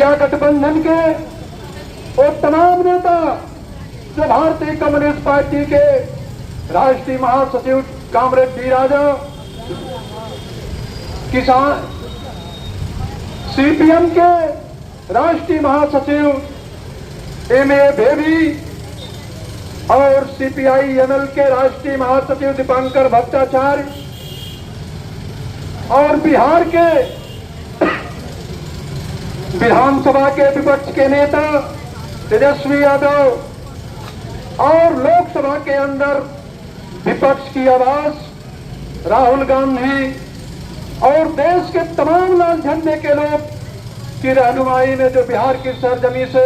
India गठबंधन के वो तमाम नेता जो भारतीय कम्युनिस्ट पार्टी के राष्ट्रीय महासचिव कामरेड डी राजा, किसान सीपीएम के राष्ट्रीय महासचिव एमए बेबी और सीपीआई-एमएल के राष्ट्रीय महासचिव दीपांकर भट्टाचार्य और बिहार के विधानसभा के विपक्ष के नेता तेजस्वी यादव और लोकसभा के अंदर विपक्ष की आवाज राहुल गांधी और देश के तमाम लाल झंडे के लोग की रहनुमाई में जो बिहार की सरजमी से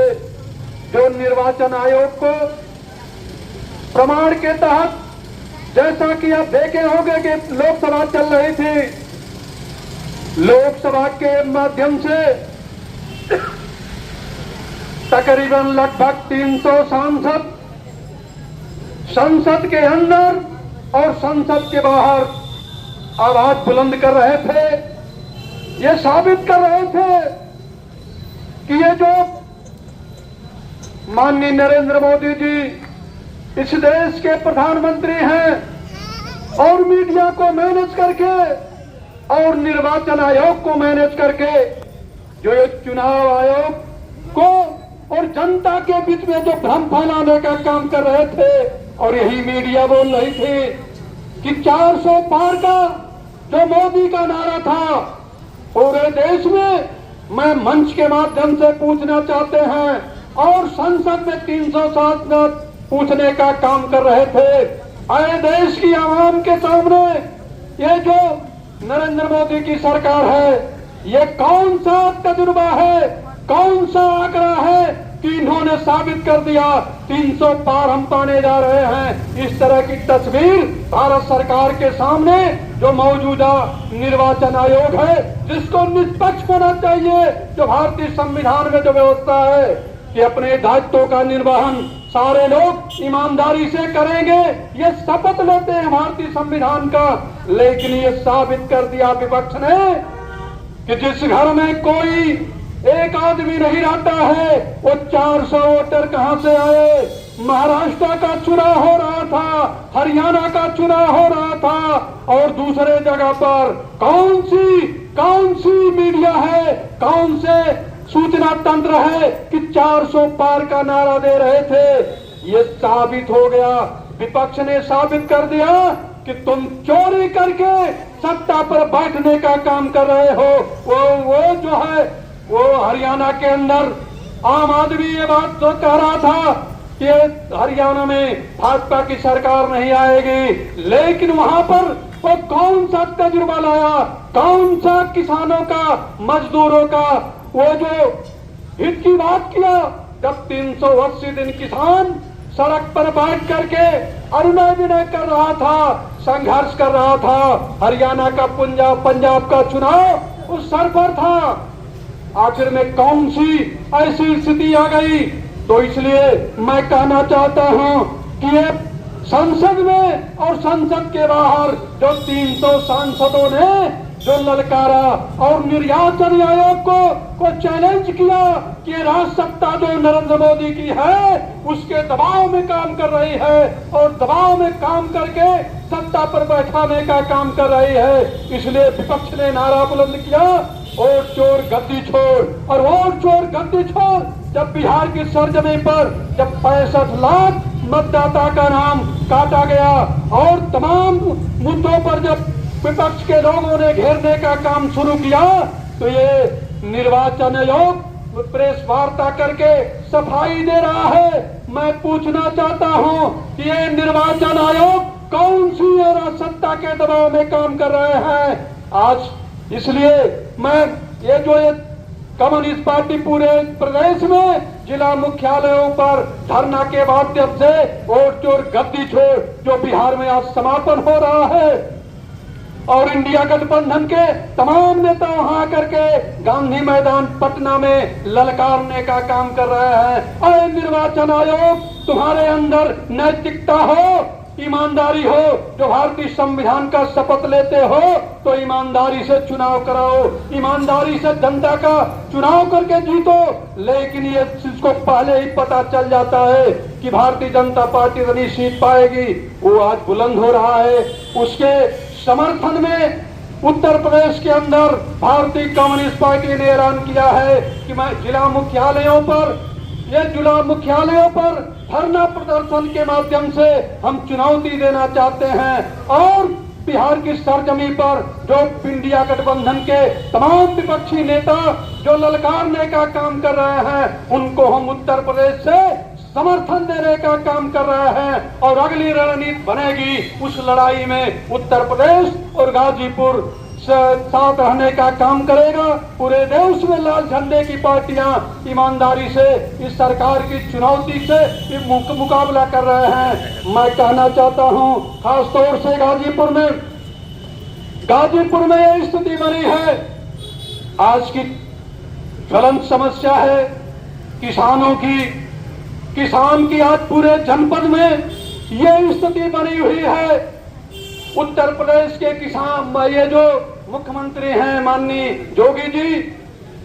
जो निर्वाचन आयोग को प्रमाण के तहत, जैसा कि आप देखे होंगे कि लोकसभा चल रही थी, लोकसभा के माध्यम से तकरीबन लगभग 300 सांसद संसद के अंदर और संसद के बाहर आवाज बुलंद कर रहे थे। ये साबित कर रहे थे कि ये जो माननीय नरेंद्र मोदी जी इस देश के प्रधानमंत्री हैं और मीडिया को मैनेज करके और निर्वाचन आयोग को मैनेज करके जो ये चुनाव आयोग को और जनता के बीच में जो भ्रम फैलाने का काम कर रहे थे, और यही मीडिया बोल रही थी कि 400 पार का जो मोदी का नारा था पूरे देश में, मैं मंच के माध्यम से पूछना चाहते हैं और संसद में 300 सांसद पूछने का काम कर रहे थे। आए देश की आवाम के सामने ये जो नरेंद्र मोदी की सरकार है, ये कौन सा तजुर्बा है, कौन सा आंकड़ा है कि इन्होंने साबित कर दिया 300 पार हम पाने जा रहे हैं। इस तरह की तस्वीर भारत सरकार के सामने जो मौजूदा निर्वाचन आयोग है, जिसको निष्पक्ष होना चाहिए, जो भारतीय संविधान में जो व्यवस्था है कि अपने दायित्वों का निर्वहन सारे लोग ईमानदारी से करेंगे, ये शपथ लेते हैं भारतीय संविधान का। लेकिन ये साबित कर दिया विपक्ष ने कि जिस घर में कोई एक आदमी नहीं रहता है, वो 400 वोटर कहां से आए। महाराष्ट्र का चुनाव हो रहा था, हरियाणा का चुनाव हो रहा था, और दूसरे जगह पर कौन सी मीडिया है, कौन से सूचना तंत्र है कि 400 पार का नारा दे रहे थे। ये साबित हो गया, विपक्ष ने साबित कर दिया कि तुम चोरी करके सत्ता पर बैठने का काम कर रहे हो। वो जो है वो हरियाणा के अंदर आम आदमी ये बात तो कह रहा था कि हरियाणा में भाजपा की सरकार नहीं आएगी, लेकिन वहां पर वो कौन सा तजुर्बा लाया, कौन सा किसानों का, मजदूरों का वो जो हित की बात किया, जब 380 दिन किसान सड़क पर बैठ करके अरुणय विनय कर रहा था, संघर्ष कर रहा था। हरियाणा का पंजाब का चुनाव उस सर पर था। आखिर में कौन सी ऐसी स्थिति आ गई? तो इसलिए मैं कहना चाहता हूं कि ये संसद में और संसद के बाहर जो 300 सांसदों ने जो ललकारा और निर्वाचन आयोग को चैलेंज किया कि राज सत्ता जो नरेंद्र मोदी की है उसके दबाव में काम कर रही है और दबाव में काम करके सत्ता पर बैठाने का काम कर रही है। इसलिए विपक्ष ने नारा बुलंद किया, वोट चोर गद्दी छोड़। और वोट चोर गद्दी छोड़ जब बिहार की सरजमी पर जब 65 लाख मतदाता का नाम काटा गया और तमाम मुद्दों पर जब विपक्ष के लोगों ने घेरने का काम शुरू किया, तो ये निर्वाचन आयोग प्रेस वार्ता करके सफाई दे रहा है। मैं पूछना चाहता हूं कि ये निर्वाचन आयोग कौन सी सत्ता के दबाव में काम कर रहे हैं आज। इसलिए मैं ये कम्युनिस्ट पार्टी पूरे प्रदेश में जिला मुख्यालयों पर धरना के माध्यम से वोट चोर गद्दी छोड़ जो बिहार में आज समापन हो रहा है, और इंडिया गठबंधन के तमाम नेता वहां करके गांधी मैदान पटना में ललकारने का काम कर रहे हैं। अरे निर्वाचन आयोग, तुम्हारे अंदर नैतिकता हो ईमानदारी हो, जो भारतीय संविधान का शपथ लेते हो तो ईमानदारी से चुनाव कराओ, ईमानदारी से जनता का चुनाव करके जीतो। लेकिन ये इसको पहले ही पता चल जाता है कि भारतीय जनता पार्टी इतनी सीट पाएगी, वो आज बुलंद हो रहा है। उसके समर्थन में उत्तर प्रदेश के अंदर भारतीय कम्युनिस्ट पार्टी ने ऐलान किया है कि मैं जिला मुख्यालयों पर धरना प्रदर्शन के माध्यम से हम चुनौती देना चाहते हैं और बिहार की सरजमी पर जो इंडिया गठबंधन के तमाम विपक्षी नेता जो ललकारने का काम कर रहे हैं, उनको हम उत्तर प्रदेश से समर्थन देने का काम कर रहे हैं और अगली रणनीति बनेगी। उस लड़ाई में उत्तर प्रदेश और गाजीपुर साथ रहने का काम करेगा। पूरे देश में लाल झंडे की पार्टियां ईमानदारी से इस सरकार की चुनौती से मुकाबला कर रहे हैं। मैं कहना चाहता हूं, खासतौर से गाजीपुर में यह स्थिति बनी है। आज की ज्वलंत समस्या है किसानों की। किसान की आज पूरे जनपद में यह स्थिति बनी हुई है। उत्तर प्रदेश के किसान, ये जो मुख्यमंत्री हैं माननीय जोगी जी,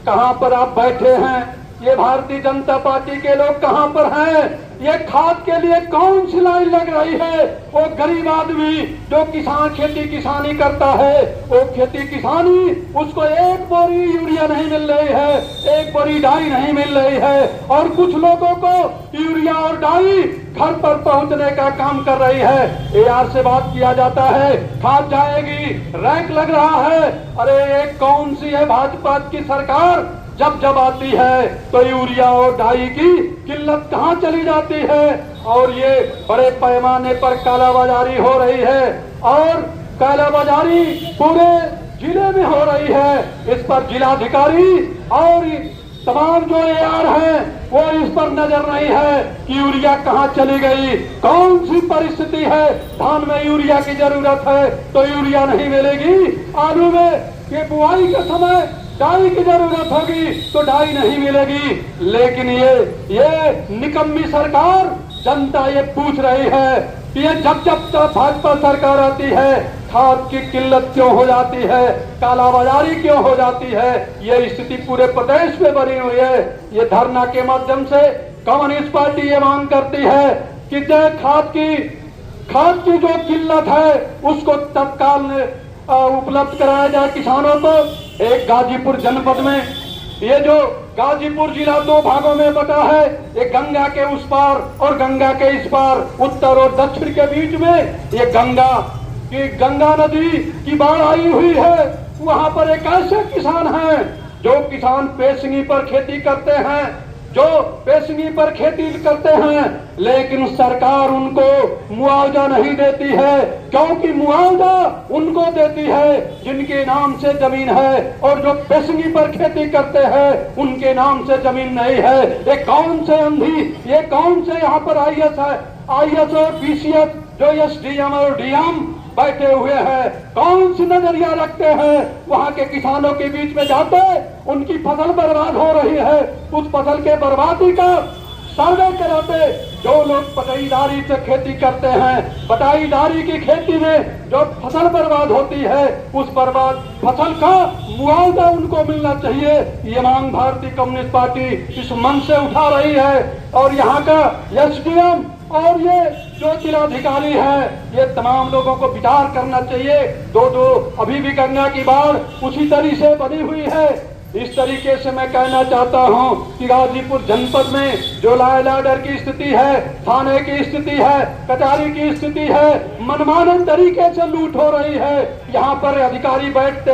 कहां पर आप बैठे हैं? ये भारतीय जनता पार्टी के लोग कहां पर हैं? ये खाद के लिए कौन सी लाइन लग रही है? वो गरीब आदमी जो किसान खेती किसानी करता है, वो खेती किसानी उसको एक बोरी यूरिया नहीं मिल रही है, एक बोरी डाई नहीं मिल रही है, और कुछ लोगों को यूरिया और डाई घर पर पहुंचने का काम कर रही है। एआर से बात किया जाता है, खाद जाएगी, रैंक लग रहा है। अरे ये कौन सी है भाजपा की सरकार? जब आती है तो यूरिया और डाई की किल्लत कहां चली जाती है, और ये बड़े पैमाने पर कालाबाजारी हो रही है, और कालाबाजारी पूरे जिले में हो रही है। इस पर जिलाधिकारी और तमाम जो एआर हैं वो इस पर नजर नहीं है कि यूरिया कहां चली गई, कौन सी परिस्थिति है। धान में यूरिया की जरूरत है तो यूरिया नहीं मिलेगी, आलू में ये बुआई के समय डाई की जरूरत होगी तो डाई नहीं मिलेगी। लेकिन ये निकम्मी सरकार, जनता ये पूछ रही है कि ये जब भाजपा सरकार आती है खाद की किल्लत क्यों हो जाती है, कालाबाजारी क्यों हो जाती है। ये स्थिति पूरे प्रदेश में बनी हुई है। ये धरना के माध्यम से कम्युनिस्ट पार्टी ये मांग करती है कि जो खाद की जो किल्लत है उसको तत्काल उपलब्ध कराया जाए किसानों को। एक गाजीपुर जनपद में, ये जो गाजीपुर जिला दो भागों में बटा है, एक गंगा के उस पार और गंगा के इस पार, उत्तर और दक्षिण के बीच में ये गंगा नदी की बाढ़ आई हुई है। वहां पर एक ऐसे किसान हैं जो किसान पेशगी पर खेती करते हैं, लेकिन सरकार उनको मुआवजा नहीं देती है, क्योंकि मुआवजा उनको देती है जिनके नाम से जमीन है, और जो पेशगी पर खेती करते हैं उनके नाम से जमीन नहीं है। ये कौन से अंधी, ये कौन से यहाँ पर आईएएस और पीसीएस जो एसडीएम और डीएम बैठे हुए हैं, कौन सी नजरिया रखते हैं? वहां के किसानों के बीच में जाते, उनकी फसल बर्बाद हो रही है, उस फसल के बर्बादी का सर्वे कराते। जो लोग बटाईदारी से खेती करते हैं, बटाईदारी की खेती में जो फसल बर्बाद होती है, उस बर्बाद फसल का मुआवजा उनको मिलना चाहिए। ये मांग भारतीय कम्युनिस्ट पार्टी इस मंच से उठा रही है, और यहाँ का एसडीएम और ये जो जिलाधिकारी है, ये तमाम लोगों को विचार करना चाहिए। दो अभी भी गंगा की बाढ़ उसी तरीके से बनी हुई है। इस तरीके से मैं कहना चाहता हूं कि गाजीपुर जनपद में जो लॉ एंड ऑर्डर की स्थिति है, थाने की स्थिति है, कचहरी की स्थिति है, मनमाने तरीके से लूट हो रही है। यहाँ पर अधिकारी बैठते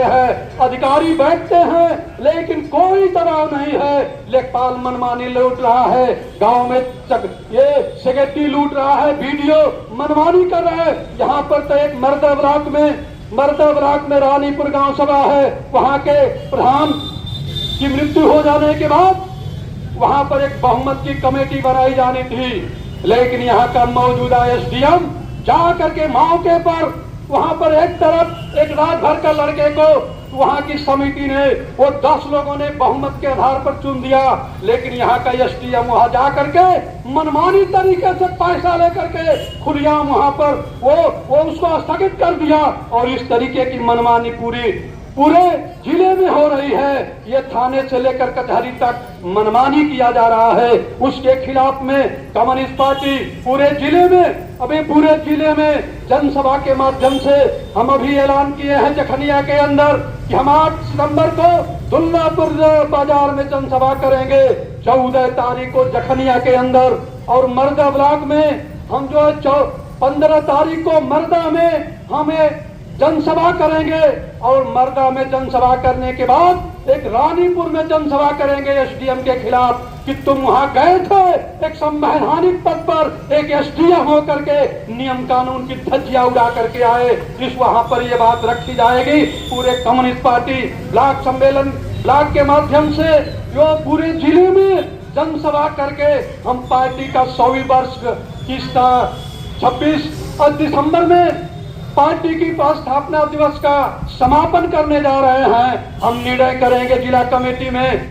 हैं लेकिन कोई दबाव नहीं है। लेखपाल मनमानी लूट रहा है, गांव में ये सेक्रेटरी लूट रहा है, बीडीओ मनमानी कर रहा है। यहाँ पर तो एक मर्दावराक में रानीपुर गांव सभा है, वहां के प्रधान की मृत्यु हो जाने के बाद वहां पर एक बहुमत की कमेटी बनाई जानी थी, लेकिन यहाँ का मौजूदा एसडीएम जा करके मौके पर वहां पर एक तरफ एक रात भर का लड़के को वहां की समिति ने वो 10 लोगों ने बहुमत के आधार पर चुन दिया, लेकिन यहाँ का एसडीएम वहां जा करके मनमानी तरीके से पैसा लेकर के खुलेआम वहां पर वो उसको स्थगित कर दिया। और इस तरीके की मनमानी पूरे जिले में हो रही है। ये थाने से लेकर कचहरी तक मनमानी किया जा रहा है। उसके खिलाफ में कम्युनिस्ट पार्टी पूरे जिले में जनसभा के माध्यम से हम अभी ऐलान किए हैं जखनिया के अंदर कि हम 8 सितंबर को दुल्लापुर बाजार में जनसभा करेंगे, 14 तारीख को जखनिया के अंदर, और मर्दा ब्लॉक में हम जो 15 तारीख को मर्दा में हमें जनसभा करेंगे, और मर्दा में जनसभा करने के बाद एक रानीपुर में जनसभा करेंगे एसडीएम के खिलाफ कि तुम वहां गए थे एक संवैधानिक पद पर एक एसडीएम होकर के नियम कानून की धज्जियां उड़ा करके आए। इस वहां पर ये बात रखी जाएगी। पूरे कम्युनिस्ट पार्टी ब्लॉक सम्मेलन ब्लॉक के माध्यम से जो पूरे जिले में जनसभा करके हम पार्टी का 100वीं वर्ष की 26 दिसंबर में पार्टी की स्थापना दिवस का समापन करने जा रहे हैं। हम निर्णय करेंगे जिला कमेटी में।